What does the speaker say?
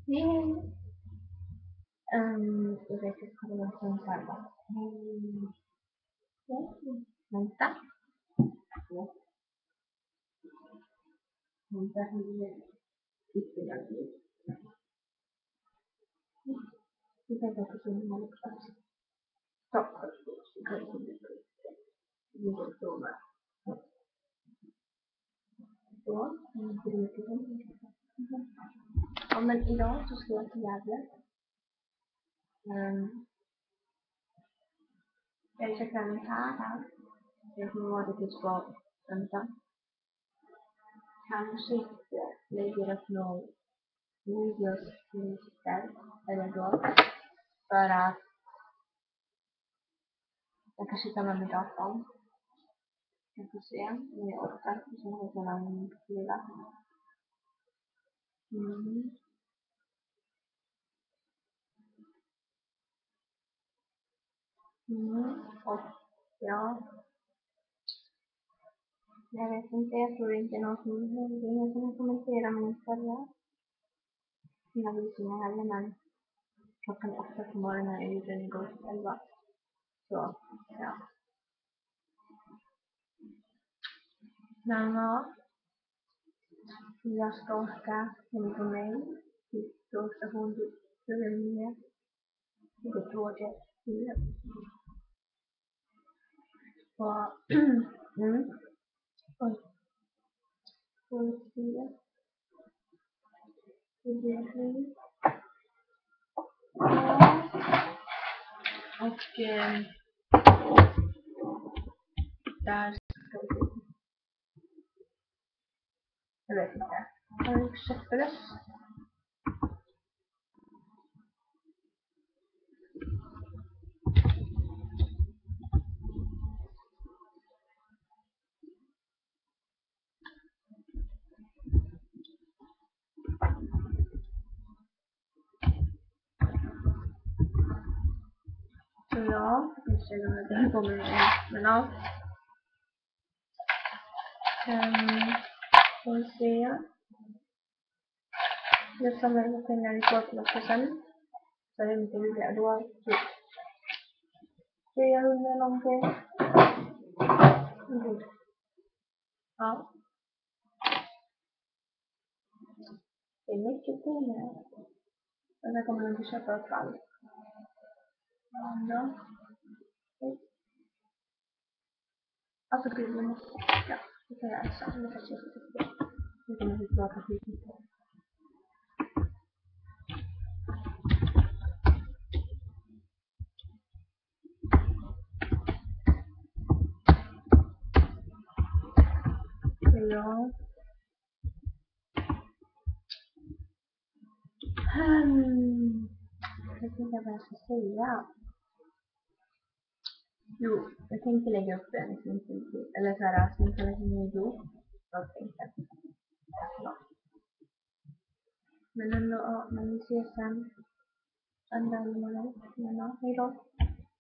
Yay! Jag vet inte vad jag ska säga. Vänta. Vänta, hur ytterligare lite. Vi tänker att det finns en plats. Stopp. Vi går så. Så, ja, men idag så ska jag till Gävle. Jag ska klara mig här. Jag kommer vara lite svag. Vänta. Kanske inte lägger upp någon videos där eller då. För att jag kanske tar med mig datorn. Jag får se om jag orkar. Och så har jag en lilla. Och ja. Jag vet inte, jag tror inte någon som kommenterar min förra. Mina visningar heller, men klockan 8 på morgonen är ju den igår 11. Så, ja. Men ja. Jag ska åka hem på mig till tågstationen till Rönninge. Det går tåget till. Och, och får se. Det blir fint. Och där ska vi se. Jag vet inte. Jag köpte det. Så ja, jag ser om det här kommer med. Men ja. Får vi se. Jag samlar ihop pengar i kortloppsen. Så är det inte roligt. Då typ 300 någonting. Ja. Det är mycket pengar. Men jag kommer inte köpa upp allt. Ja. Alltså gud, jag måste... Ja, det kan jag säga. Jag ska köpa det. Nu kommer vi tillbaka till det. Ja. Jag vet inte vad jag ska säga. Jo, jag tänkte lägga upp en snittbild. Eller såhär, snitta med sin video. Jag tänkte. Ja. Men ändå, ja, men vi ses sen. Andra månader. Men ja, hejdå.